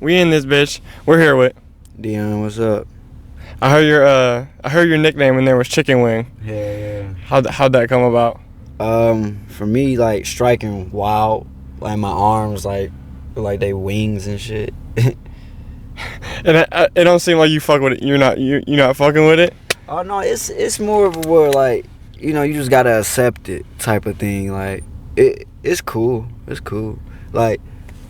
We in this bitch. We're here with Dion, what's up? I heard your nickname in there was Chicken Wing. Yeah. How'd that come about? For me, like striking wild, like my arms, like they wings and shit. And it don't seem like you fuck with it. You're not fucking with it. Oh no, it's more of a word like you just gotta accept it type of thing. Like it's cool. It's cool. Like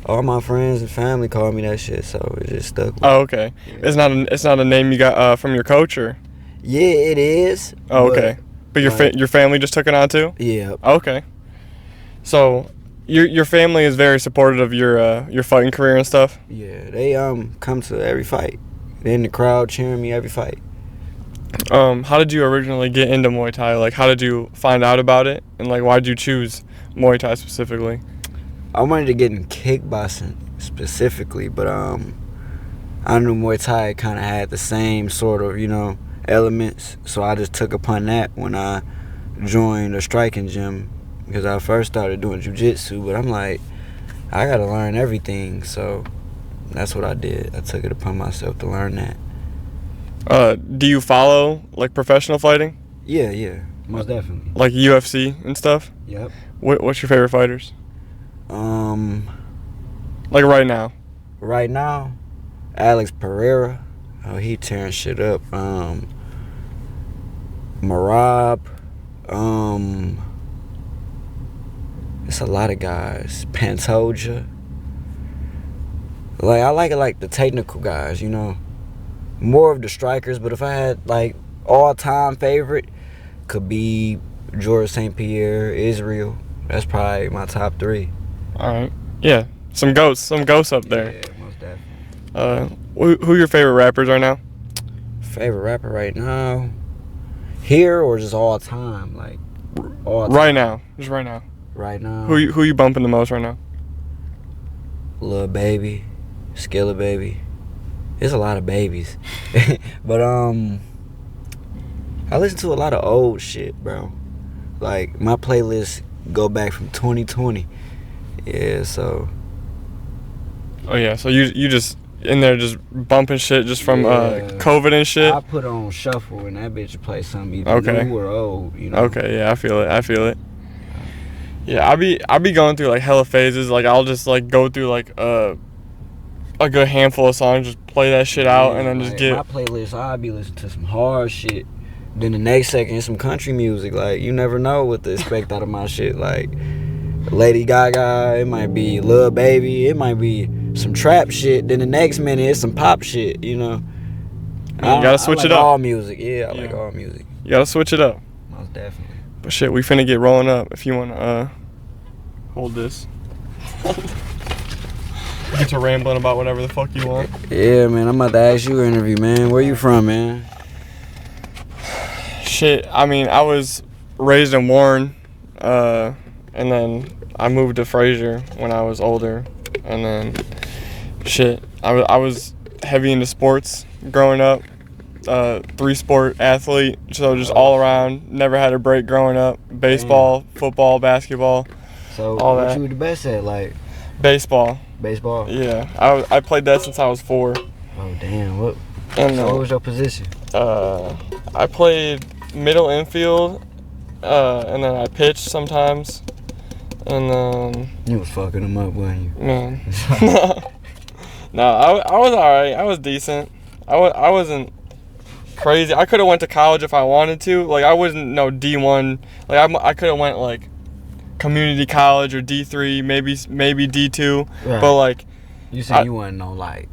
all my friends and family call me that shit, so it just stuck with me. Oh, okay. Yeah. It's not a name you got from your coach or? Yeah, it is. Oh, okay. But your family just took it on too? Yeah. Okay. So your family is very supportive of your fighting career and stuff? Yeah, they come to every fight. They're in the crowd cheering me every fight. How did you originally get into Muay Thai? Like, how did you find out about it? And like, why did you choose Muay Thai specifically? I wanted to get in kickboxing specifically, but I knew Muay Thai kind of had the same sort of, elements. So I just took upon that when I joined a striking gym, because I first started doing jiu-jitsu, but I'm like, I got to learn everything. So that's what I did. I took it upon myself to learn that. Do you follow like professional fighting? Yeah, most definitely. Like UFC and stuff? Yep. What's your favorite fighters? Like right now. Right now, Alex Pereira. Oh, he tearing shit up. Marab. It's a lot of guys. Pantoja. Like I like the technical guys, More of the strikers, but if I had like all-time favorite, could be George St. Pierre, Israel. That's probably my top 3. All right. Yeah. Some ghosts up there. Yeah, most definitely. Who your favorite rappers are now? Favorite rapper right now? Here or just all time? Like all time? Right now. Just right now. Right now. Who you bumping the most right now? Lil Baby, Skilla Baby. There's a lot of babies. But I listen to a lot of old shit, bro. Like my playlists go back from 2020. Yeah, so. Oh yeah, so you just in there just bumping shit just from COVID and shit? I put on shuffle and that bitch play something either new or old, Okay, yeah, I feel it. Yeah, I be going through like hella phases. Like I'll just like go through like a good handful of songs, just play that shit out, and then just get my playlist. I'll be listening to some hard shit. Then the next second, some country music. Like you never know what to expect out of my shit. Like Lady Gaga, it might be Lil Baby, it might be some trap shit. Then the next minute, it's some pop shit. You gotta switch it up. All music, I like all music. You gotta switch it up. Most definitely. But shit, we finna get rolling up. If you wanna hold this. Get to rambling about whatever the fuck you want. Yeah, man, I'm about to ask you an interview, man. Where you from, man? Shit, I mean, I was raised in Warren, and then I moved to Fraser when I was older, and then shit, I was heavy into sports growing up, 3-sport athlete, so just all around, never had a break growing up, baseball, football, basketball, so all what that. you were the best at, like? Baseball. Yeah, I played that since I was 4. Oh damn, what was your position? I played middle infield, and then I pitched sometimes, and then you was fucking them up, wasn't you? Man. No, I was alright. I was decent. I wasn't crazy. I could have went to college if I wanted to. Like I wasn't no D1. Like I could have went like community college or D3, maybe D2. Right. But like you said you wasn't no like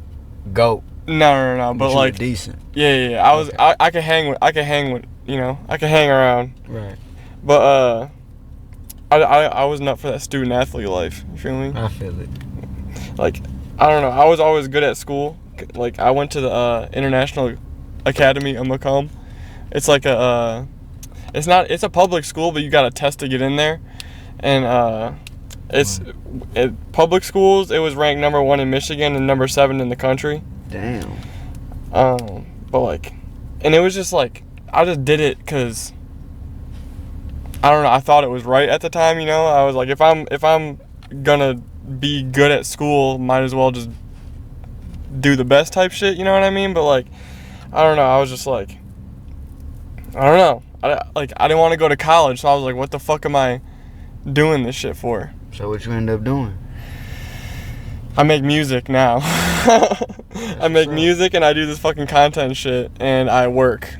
GOAT. No. But like decent. Yeah. I could hang with. I could hang around. Right. But I wasn't up for that student athlete life. You feel me? I feel it. Like I don't know. I was always good at school. Like I went to the International Academy of Macomb. It's like it's a public school, but you got a test to get in there. And public schools, it was ranked number 1 in Michigan and number 7 in the country. Damn. But like, and it was just like, I just did it because, I don't know, I thought it was right at the time, I was like, if I'm gonna be good at school, might as well just do the best type shit, you know what I mean? But like, I don't know. I was just like, I don't know. I didn't want to go to college, so I was like, what the fuck am I doing this shit for? So what you end up doing? I make music now. I make music and I do this fucking content shit and I work.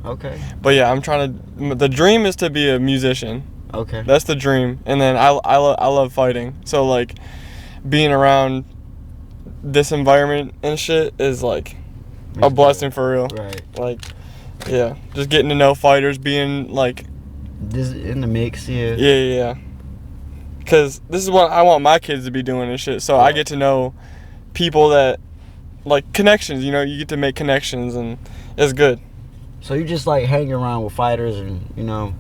Okay. But yeah, the dream is to be a musician. Okay. That's the dream. And then I love fighting. So like being around this environment and shit is like a blessing for real. Right. Like, yeah, just getting to know fighters, being like this in the mix, yeah. Yeah. Cause this is what I want my kids to be doing and shit. So I get to know people that like connections. You know, you get to make connections and it's good. So you just like hanging around with fighters and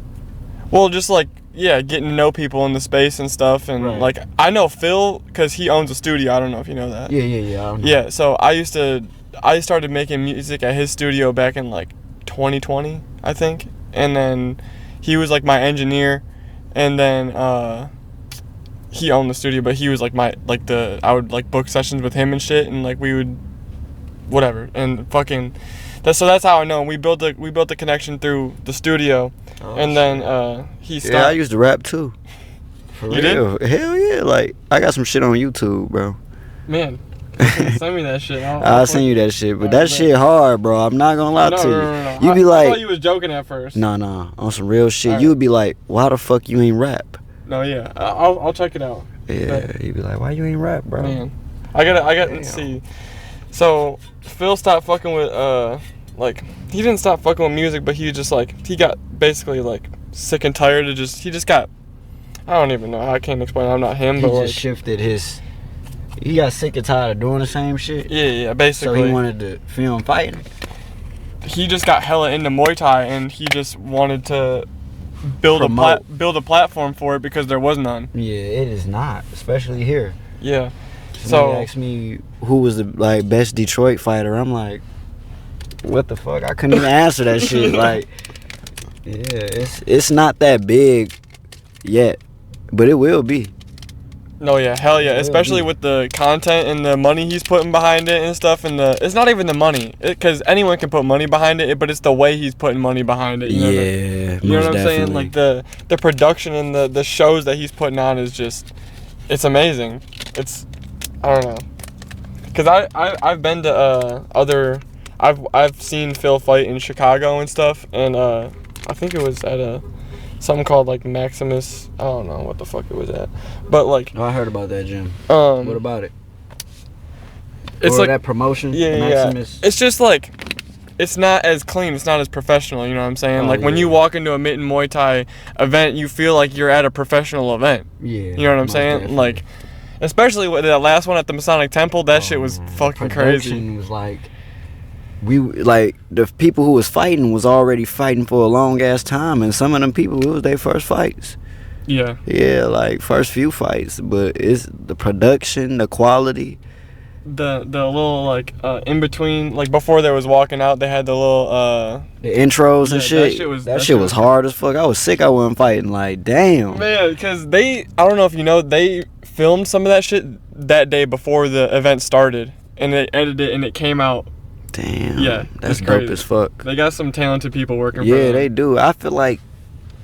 Well, just like getting to know people in the space and stuff. And like I know Phil because he owns a studio. I don't know if you know that. Yeah. Yeah. So I started making music at his studio back in like 2020, I think. And then he was like my engineer, and then he owned the studio, but he was like I would like book sessions with him and shit, and like we would whatever and fucking that's how I know. We built the connection through the studio. And then he stopped. Yeah, I used to rap too. For you real. did? Hell yeah, like I got some shit on YouTube, bro. Man, send me that shit. I'll send you that shit, but that shit hard, bro. I'm not gonna lie to you. No. You be like, I thought you was joking at first. No, on some real shit. You would be like, why the fuck you ain't rap? No, yeah, I'll check it out. Yeah, you'd be like, why you ain't rap, bro? Man, I gotta see. So Phil stopped fucking with like he didn't stop fucking with music, but he just like he got basically like sick and tired of he just got I don't even know. I can't explain. I'm not him, but he just shifted his. He got sick and tired of doing the same shit. Yeah, basically. So he wanted to film fighting. He just got hella into Muay Thai, and he just wanted to build a platform for it because there was none. Yeah, it is not, especially here. Yeah. Somebody asked me who was the like best Detroit fighter. I'm like, what the fuck? I couldn't even answer that shit. Like, yeah, it's not that big yet, but it will be. No, yeah, hell yeah, especially with the content and the money he's putting behind it and stuff, and it's not even the money, because anyone can put money behind it, but it's the way he's putting money behind it. You know what I'm saying? Like the production and the shows that he's putting on is just, it's amazing. It's, I don't know, because I've been to I've seen Phil fight in Chicago and stuff, and I think it was at something called like Maximus. I don't know what the fuck it was at, but like. Oh, I heard about that gym. What about it? It's or like that promotion. Maximus. It's just like, it's not as clean. It's not as professional. You know what I'm saying? When you walk into a Mitten Muay Thai event, you feel like you're at a professional event. Yeah. You know what I'm saying? Definitely. Like, especially with that last one at the Masonic Temple. That shit was fucking crazy. Was like. The people who was fighting was already fighting for a long ass time, and some of them people, it was their first fights. Yeah. Yeah, like first few fights, but it's the production, the quality. The little like in between, like before they was walking out, they had the little the intros and shit. That shit was hard as fuck. I was sick. I wasn't fighting. Like, damn. Man, because I don't know if you know, they filmed some of that shit that day before the event started, and they edited it, and it came out. Damn. Yeah, that's dope as fuck. They got some talented people working for them. Yeah, they do. I feel like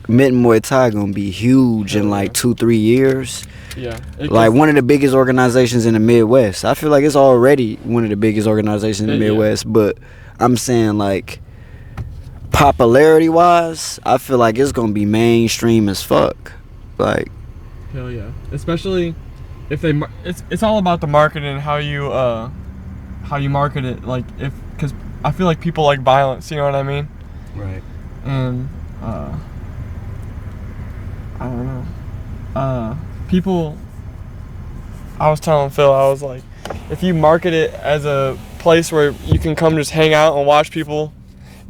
Mitten Muay Thai gonna be huge in like 2-3 years. Yeah. Like one of the biggest organizations in the Midwest. I feel like it's already one of the biggest organizations in the Midwest, but I'm saying like popularity wise, I feel like it's gonna be mainstream as fuck. Like, hell yeah. Especially if they it's all about the marketing and how you market it, like because I feel like people like violence, you know what I mean? Right. And I don't know. People, I was telling Phil, I was like, if you market it as a place where you can come just hang out and watch people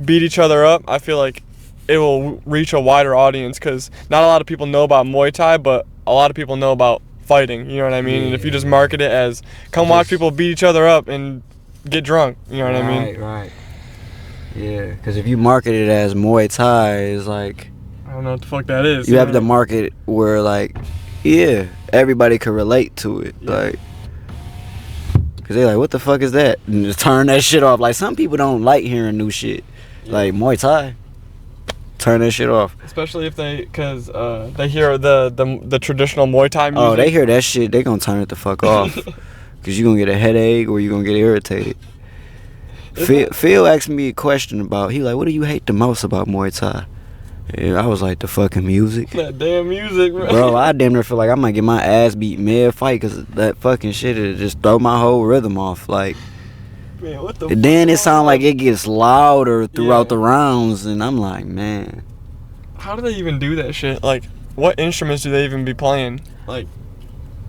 beat each other up, I feel like it will reach a wider audience, because not a lot of people know about Muay Thai, but a lot of people know about fighting, you know what I mean? Yeah. And if you just market it as come watch people beat each other up and get drunk, you know what I mean? Right. Yeah, because if you market it as Muay Thai, it's like, I don't know what the fuck that is. You have to market it where like, yeah, everybody can relate to it. Yeah. Like, Cause they like, what the fuck is that? And just turn that shit off. Like, some people don't like hearing new shit. Yeah. Like Muay Thai, turn that shit off. Especially if cause they hear the traditional Muay Thai music. Oh, they hear that shit, they gonna turn it the fuck off. Cause you gonna get a headache or you gonna get irritated. Phil asked me a question about, he like, what do you hate the most about Muay Thai? And I was like, the fucking music. That damn music, bro. Bro, I damn near feel like I might get my ass beat mid-fight because that fucking shit, it just throw my whole rhythm off. Like, man, what the then it sound like it gets louder throughout Yeah. the rounds, and I'm like, man. How do they even do that shit? Like, what instruments do they even be playing? Like,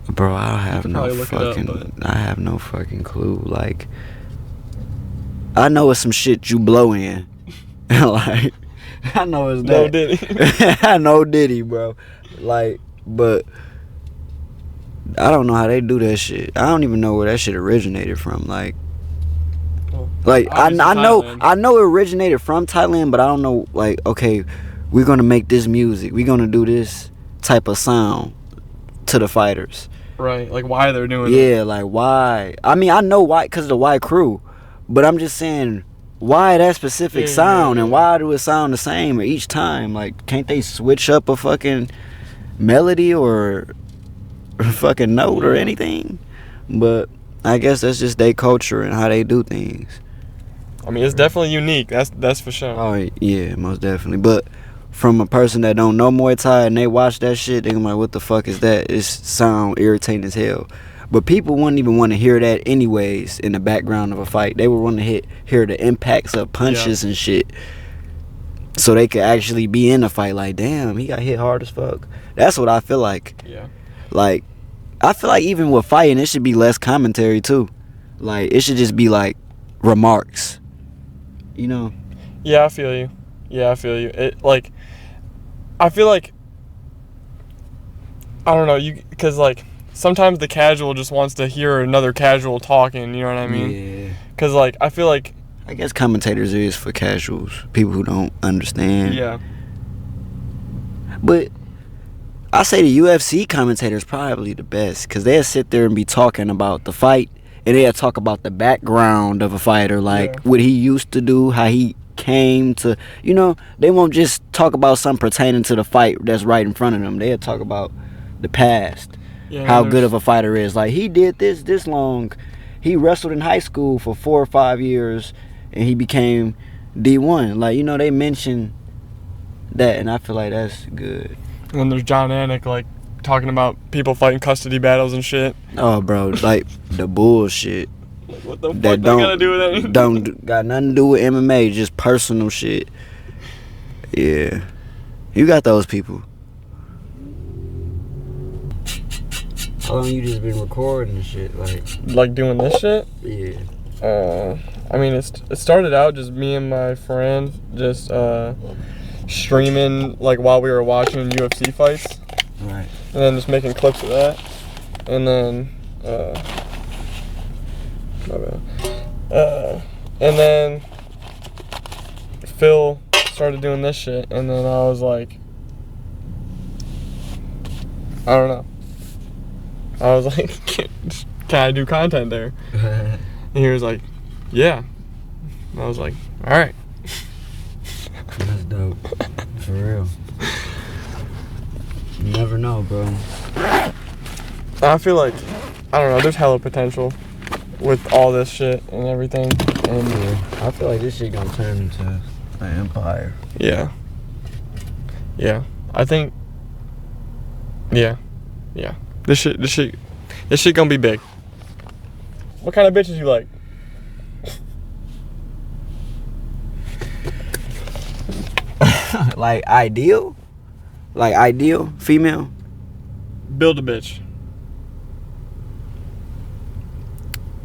Bro, I have could no probably look it up, fucking, I have no fucking clue. Like, I know it's some shit you blow in. Like, I know it's that. no Diddy. I know Diddy, bro. Like, but I don't know how they do that shit. I don't even know where that shit originated from. Like, I Obviously know Thailand. I know it originated from Thailand, but I don't know. Like, okay, we're gonna make this music. We're gonna do this type of sound to the fighters. Right, like why they're doing it. Yeah, like why? I mean, I know why, cause of the white crew, but I'm just saying, why that specific sound, and why do it sound the same each time? Like, can't they switch up a fucking melody or a fucking note or anything? But I guess that's just their culture and how they do things. I mean, it's definitely unique. That's for sure. Oh yeah, most definitely. But from a person that don't know Muay Thai and they watch that shit, they gonna be like, what the fuck is that? It sound irritating as hell. But people wouldn't even want to hear that anyways in the background of a fight. They would want to hear the impacts of punches and shit. So they could actually be in the fight like, damn, he got hit hard as fuck. That's what I feel like. Yeah. Like, I feel like even with fighting, it should be less commentary too. Like, it should just be like remarks. You know? Yeah, I feel you. It like, I feel like, I don't know, because like sometimes the casual just wants to hear another casual talking. You know what I mean? Yeah. Because like I feel like. I guess commentators is for casuals, people who don't understand. Yeah. But I say the UFC commentators probably the best, because they'll sit there and be talking about the fight, and they'll talk about the background of a fighter, like what he used to do, how he came to, you know, they won't just talk about something pertaining to the fight that's right in front of them. They'll talk about the past, how good of a fighter is. Like, he did this long. He wrestled in high school for 4 or 5 years, and he became D1. Like, you know, they mention that, and I feel like that's good. And then there's John Anik, like, talking about people fighting custody battles and shit. Oh, bro, like, the bullshit. Like, what the fuck That they gotta do with that? don't got nothing to do with MMA, just personal shit. Yeah. You got those people. How long you just been recording and shit? Like doing this shit? Yeah. I mean, it started out just me and my friend just streaming, like, while we were watching UFC fights. Right. And then just making clips of that. And then, my bad. And then Phil started doing this shit. And then I was like, I don't know. I was like, can I do content there? And he was like, yeah. And I was like, all right. That's dope. For real. You never know, bro. I feel like, I don't know, there's hella potential with all this shit and everything. And Yeah. I feel like this shit gonna turn into an empire. yeah. I think, yeah. This shit gonna be big. What kind of bitches you like? Like, ideal? Like, ideal female? Build a bitch.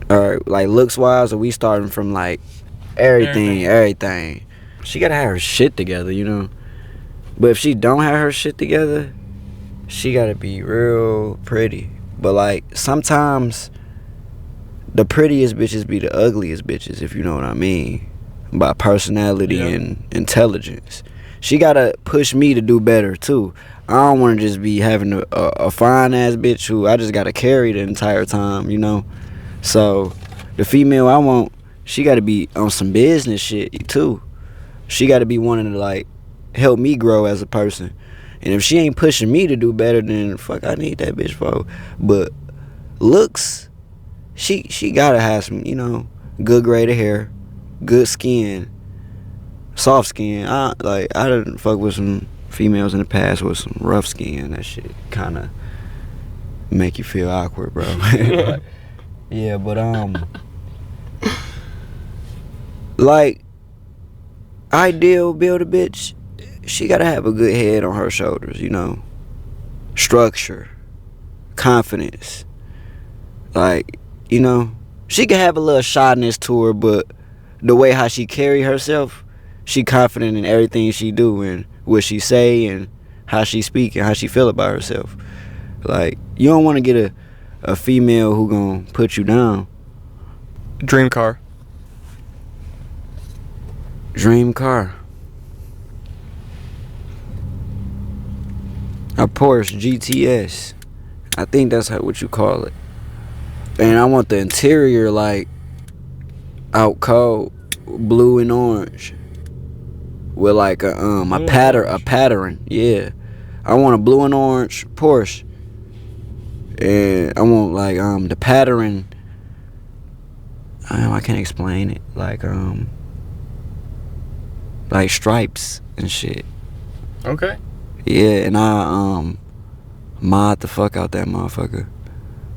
Or, like, looks wise, or we starting from, like, everything. She gotta have her shit together, you know? But if she don't have her shit together, she gotta be real pretty. But, like, sometimes the prettiest bitches be the ugliest bitches, if you know what I mean. By personality and intelligence. She gotta push me to do better, too. I don't want to just be having a fine-ass bitch who I just gotta carry the entire time, you know? So, The female I want, she got to be on some business shit too. She got to be wanting to like help me grow as a person. And if she ain't pushing me to do better, then fuck, I need that bitch for. But looks, she gotta have some, you know, good grade of hair, good skin, soft skin. I done fuck with some females in the past with some rough skin. That shit kind of make you feel awkward, bro. But, yeah, but like ideal build a bitch. She gotta have a good head on her shoulders, you know. Structure, confidence. Like, you know, she could have a little shyness to her, but the way how she carry herself, she confident in everything she do and what she say and how she speak and how she feel about herself. Like, you don't want to get a female who gonna put you down. Dream car. Dream car. A Porsche GTS. I think that's what you call it. And I want the interior like out cold, blue and orange, with like a pattern. Yeah, I want a blue and orange Porsche, and I want like the pattern. I can't explain it. Like stripes and shit. Okay. Yeah, and I mod the fuck out that motherfucker,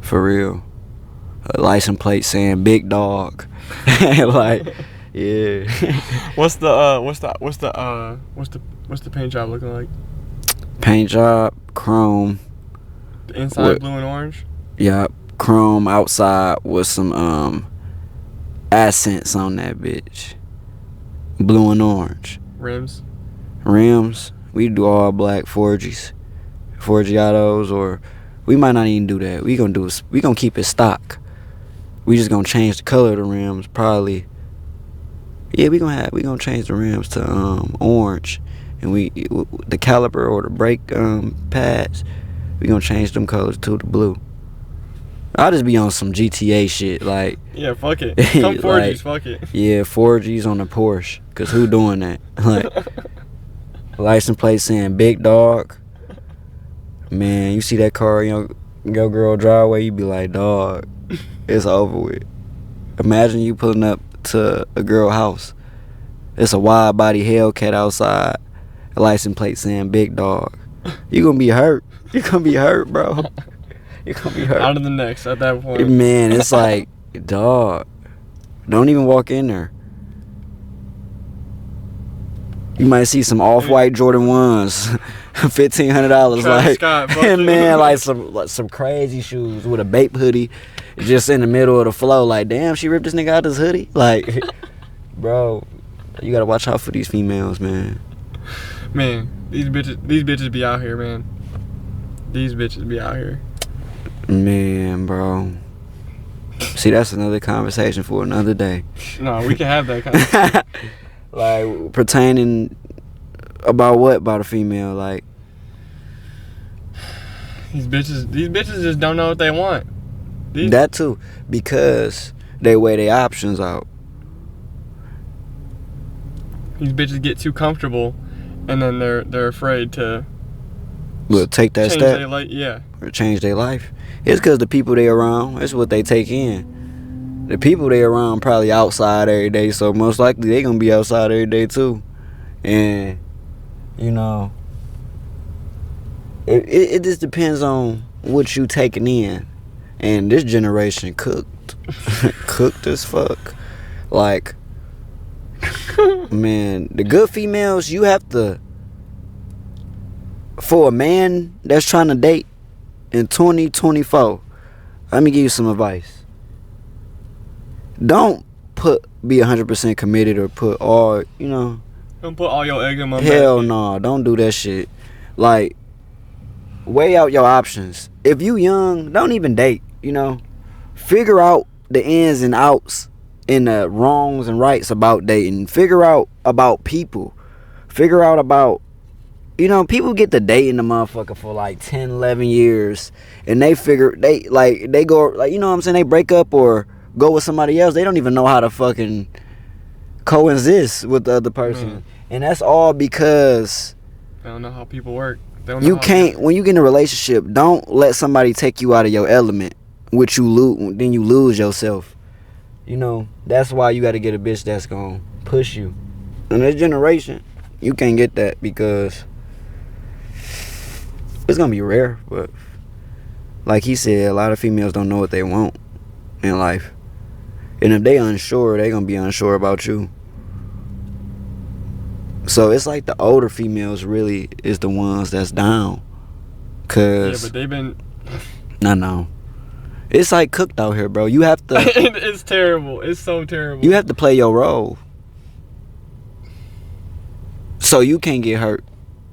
for real. A license plate saying "Big Dog," like, yeah. What's the paint job looking like? Paint job, chrome. The inside blue and orange. Yup, chrome outside with some accents on that bitch. Blue and orange. Rims. We do all black 4Gs, 4Giatos, or we might not even do that. We gonna keep it stock. We just gonna change the color of the rims, probably. Yeah, we gonna change the rims to orange, and the caliper or the brake pads, we gonna change them colors to the blue. I'll just be on some GTA shit, like. Yeah, fuck it. Come 4Gs, like, fuck it. Yeah, 4Gs on the Porsche, cause who doing that? Like, license plate saying "Big Dog." Man, you see that car in your girl driveway, you be like, dog, it's over with. Imagine you pulling up to a girl house. It's a wide body Hellcat outside, a license plate saying "Big Dog." You gonna be hurt. You gonna be hurt, bro. You gonna be hurt. Out of the next at that point. Man, it's like, dog, don't even walk in there. You might see some off-white Jordan 1s, $1,500, like, Scott, and man, like some crazy shoes with a Bape hoodie, just in the middle of the flow. Like, damn, she ripped this nigga out his hoodie. Like, bro, you gotta watch out for these females, man. Man, these bitches be out here, man. These bitches be out here. Man, bro. See, that's another conversation for another day. No, we can have that conversation. Like, pertaining about what? About a female, like. These bitches just don't know what they want. That too, because they weigh their options out. These bitches get too comfortable, and then they're afraid to. Well, take that step. Or change their life. It's because the people they around, that's what they take in. The people they around probably outside every day, so most likely they gonna be outside every day too. And, you know, it just depends on what you taking in. And this generation cooked. Cooked as fuck. Like, man, the good females, you have to, for a man that's trying to date in 2024, let me give you some advice. Don't be 100% committed or put all, you know. Don't put all your eggs in my Hell no, don't do that shit. Like, weigh out your options. If you young, don't even date, you know. Figure out the ins and outs and the wrongs and rights about dating. Figure out about people. Figure out about, you know, people get to dating the motherfucker for like 10, 11 years, and they go, like, you know what I'm saying, they break up or go with somebody else, they don't even know how to fucking coexist with the other person. And that's all because they don't know how people work. You can't, when you get in a relationship, don't let somebody take you out of your element, which you lose, then you lose yourself. You know, that's why you got to get a bitch that's gonna push you. In this generation, you can't get that because it's gonna be rare. But like he said, a lot of females don't know what they want in life, and if they unsure, they gonna be unsure about you. So it's like the older females really is the ones that's down. Cause yeah, but they've been. I know. It's like cooked out here, bro. You have to. It's terrible. It's so terrible. You have to play your role, so you can't get hurt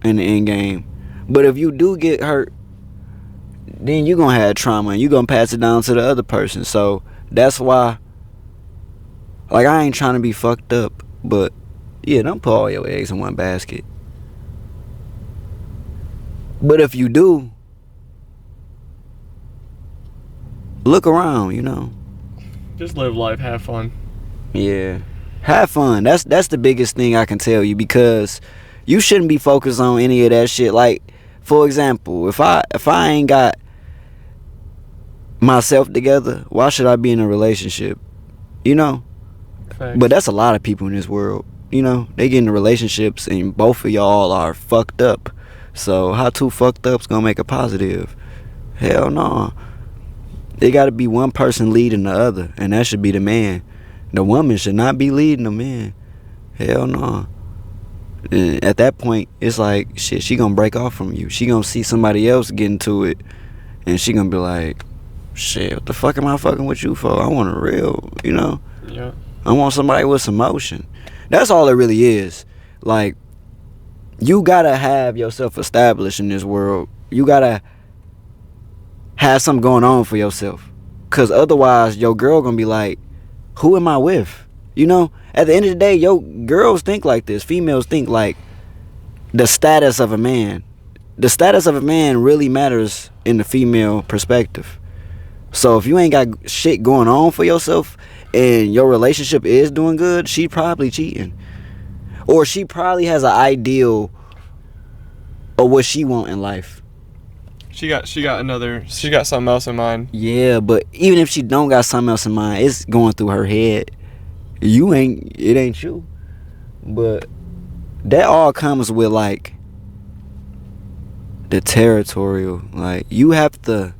in the end game. But if you do get hurt, then you gonna have trauma and you gonna pass it down to the other person. So that's why, like, I ain't trying to be fucked up, but yeah, don't put all your eggs in one basket. But if you do, look around, you know. Just live life, have fun. Yeah, have fun. That's the biggest thing I can tell you, because you shouldn't be focused on any of that shit. Like, for example, if I ain't got myself together, why should I be in a relationship? You know. Facts. But that's a lot of people in this world. You know, they get into relationships and both of y'all are fucked up. So how two fucked up's gonna make a positive? Hell no. They gotta be one person leading the other, and that should be the man. The woman should not be leading the man. Hell no. And at that point, it's like, shit, she gonna break off from you. She gonna see somebody else get into it, and she gonna be like, shit, what the fuck am I fucking with you for? I want a real, you know? Yeah. I want somebody with some motion. That's all it really is. Like, you gotta have yourself established in this world. You gotta have something going on for yourself. Cause otherwise, your girl gonna be like, who am I with? You know? At the end of the day, yo, girls think like this. Females think like the status of a man. The status of a man really matters in the female perspective. So if you ain't got shit going on for yourself and your relationship is doing good, she probably cheating. Or she probably has an ideal of what she want in life. She got something else in mind. Yeah, but even if she don't got something else in mind, it's going through her head. It ain't you. But that all comes with like the territorial. Like, you have to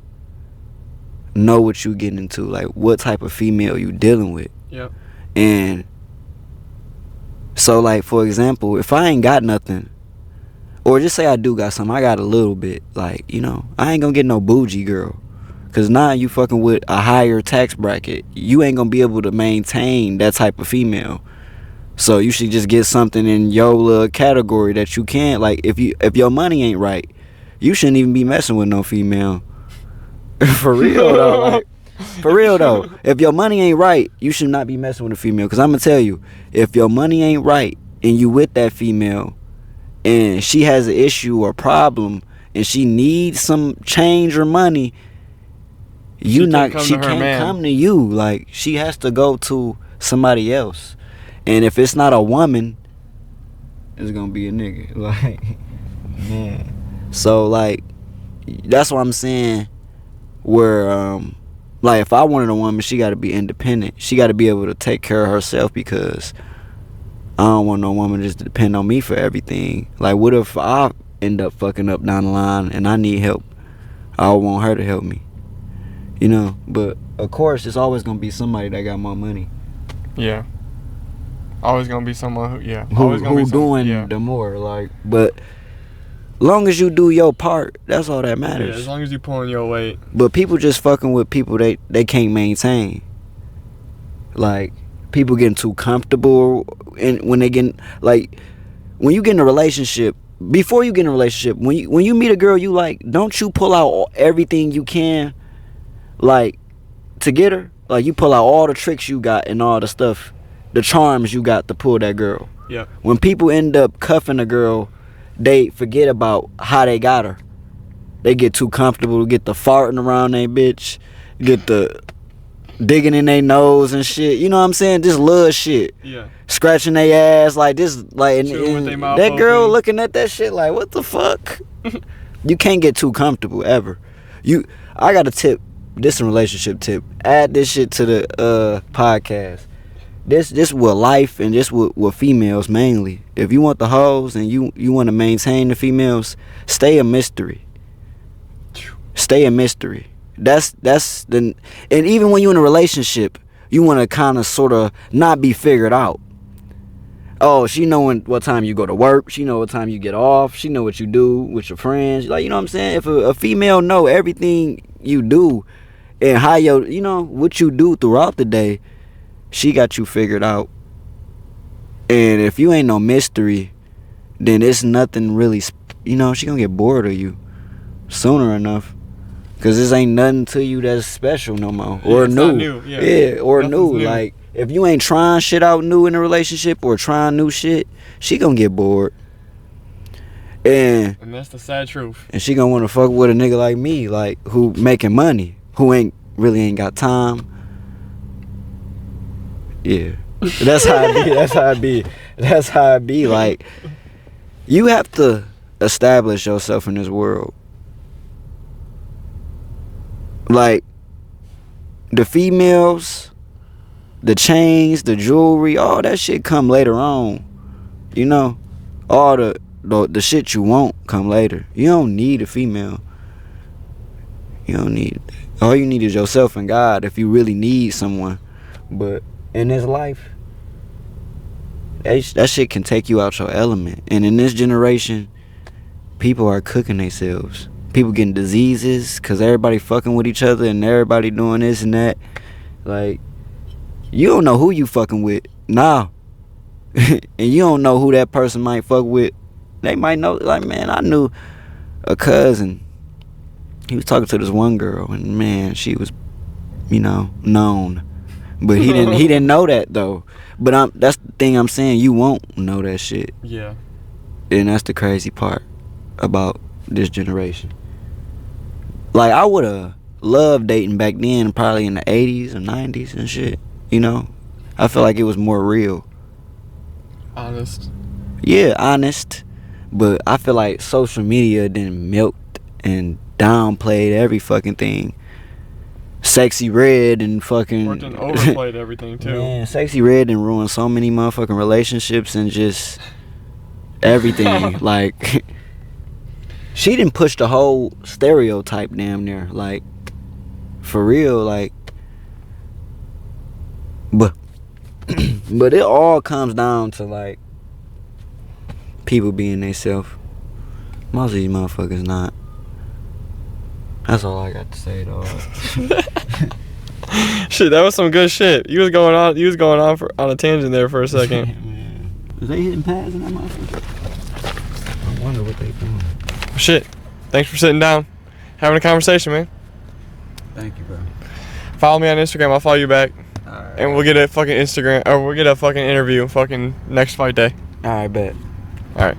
know what you getting into, like what type of female you dealing with. Yep. And so, like, for example, if I ain't got nothing, or just say I do got something, I got a little bit, like, you know, I ain't gonna get no bougie girl, cause now you fucking with a higher tax bracket. You ain't gonna be able to maintain that type of female. So you should just get something in your little category that you can't. Like, if your money ain't right, you shouldn't even be messing with no female. For real though, like, for real though. If your money ain't right, you should not be messing with a female. Cause I'm gonna tell you, if your money ain't right and you with that female, and she has an issue or problem, and she needs some change or money, she can't come to you. Like, she has to go to somebody else. And if it's not a woman, it's gonna be a nigga. Like, man. So, like, that's what I'm saying. Where, like, if I wanted a woman, she got to be independent. She got to be able to take care of herself, because I don't want no woman just to depend on me for everything. Like, what if I end up fucking up down the line and I need help? I want her to help me, you know. But of course, it's always gonna be somebody that got more money. Yeah. Always gonna be someone who doing the more, like. But long as you do your part, that's all that matters. Yeah, as long as you pulling your weight. But people just fucking with people they can't maintain. Like, people getting too comfortable, and when they get, like, when you get in a relationship, before you get in a relationship, when you meet a girl you like, don't you pull out everything you can, like, to get her? Like, you pull out all the tricks you got and all the stuff, the charms you got to pull that girl. Yeah. When people end up cuffing a girl, they forget about how they got her. They get too comfortable, get the farting around they bitch, get the digging in their nose and shit. You know what I'm saying? Just love shit. Yeah. Scratching their ass like this, like and With their mouth that girl open. looking at that shit like, what the fuck? You can't get too comfortable ever. I got a tip. This is a relationship tip. Add this shit to the podcast. This with life and this with females mainly. If you want the hoes and you want to maintain the females, stay a mystery. Stay a mystery. That's the, and even when you're in a relationship, you want to kind of sort of not be figured out. Oh, she know what time you go to work. She know what time you get off. She know what you do with your friends. Like, you know what I'm saying? If a female know everything you do and how what you do throughout the day, she got you figured out. And if you ain't no mystery, then it's nothing really, she gonna get bored of you sooner enough. Cause this ain't nothing to you that's special no more. Or it's new. not new. Yeah, or nothing's new. new. Like, if you ain't trying shit out new in a relationship or trying new shit, she gonna get bored. And that's the sad truth. And she gonna wanna fuck with a nigga like me, like, who making money, who ain't got time. Yeah. That's how it be. That's how it be. Like, you have to establish yourself in this world. Like, the females, the chains, the jewelry, all that shit come later on. All the shit you want come later. You don't need a female. You don't need it. All you need is yourself and God if you really need someone. But in this life, that shit can take you out your element. And in this generation, people are cooking themselves. People getting diseases because everybody fucking with each other and everybody doing this and that. Like, you don't know who you fucking with now. And you don't know who that person might fuck with. They might know. Like, man, I knew a cousin. He was talking to this one girl, and man, she was, known. But he didn't know that though. But that's the thing I'm saying. You won't know that shit. Yeah. And that's the crazy part about this generation. Like, I would have loved dating back then, probably in the 80s or 90s and shit. I feel like it was more real. Honest. Yeah, honest. But I feel like social media then milked and downplayed every fucking thing. Sexy Red and fucking... Or then overplayed everything, too. Man, Sexy Red and ruined so many motherfucking relationships and just everything. Like, she didn't push the whole stereotype damn near. Like, for real, like... But it all comes down to, like, people being themselves. Most of these motherfuckers not. That's all I got to say, dog. Shit, that was some good shit. You was going on on a tangent there for a second. Man. Is they hitting pads in that motherfucker? I wonder what they doing. Shit. Thanks for sitting down, having a conversation, man. Thank you, bro. Follow me on Instagram. I'll follow you back. Alright. And we'll get a fucking Instagram, or we'll get a fucking interview fucking next fight day. Alright, bet. Alright.